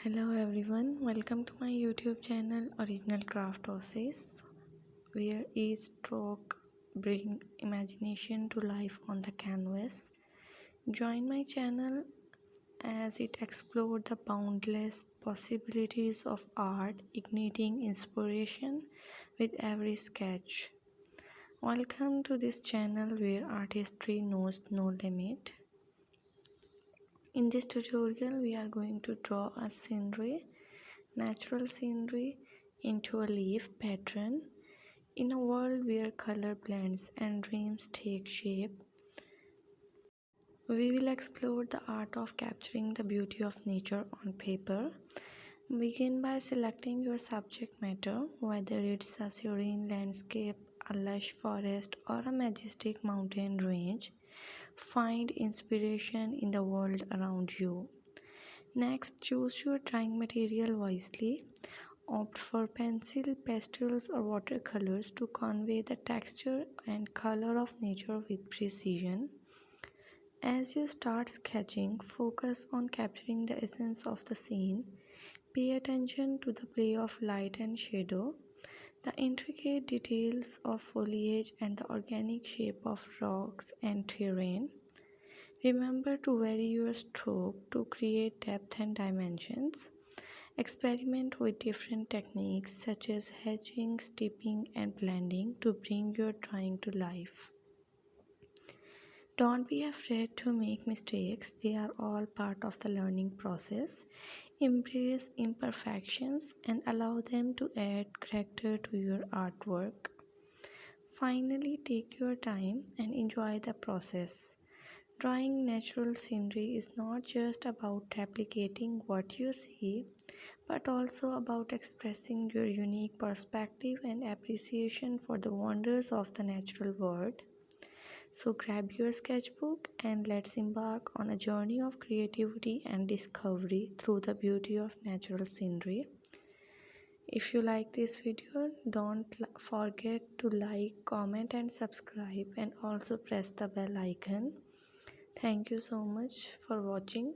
Hello everyone, welcome to my YouTube channel Original Craft Houses, where each stroke bring imagination to life on the canvas. Join my channel as it explores the boundless possibilities of art, igniting inspiration with every sketch. Welcome to this channel where artistry knows no limit. In this tutorial, we are going to draw a natural scenery into a leaf pattern. In a world where color blends and dreams take shape, we will explore the art of capturing the beauty of nature on paper. Begin by selecting your subject matter, whether it's a serene landscape, a lush forest, or a majestic mountain range. Find inspiration in the world around you. Next, choose your drawing material wisely. Opt for pencil, pastels, or watercolors to convey the texture and color of nature with precision. As you start sketching, focus on capturing the essence of the scene. Pay attention to the play of light and shadow, the intricate details of foliage, and the organic shape of rocks and terrain. Remember to vary your stroke to create depth and dimensions. Experiment with different techniques such as hatching, steeping, and blending to bring your drawing to life. Don't be afraid to make mistakes, they are all part of the learning process. Embrace imperfections and allow them to add character to your artwork. Finally, take your time and enjoy the process. Drawing natural scenery is not just about replicating what you see, but also about expressing your unique perspective and appreciation for the wonders of the natural world. So grab your sketchbook and let's embark on a journey of creativity and discovery through the beauty of natural scenery. If you like this video, don't forget to like, comment and subscribe, and also press the bell icon. Thank you so much for watching.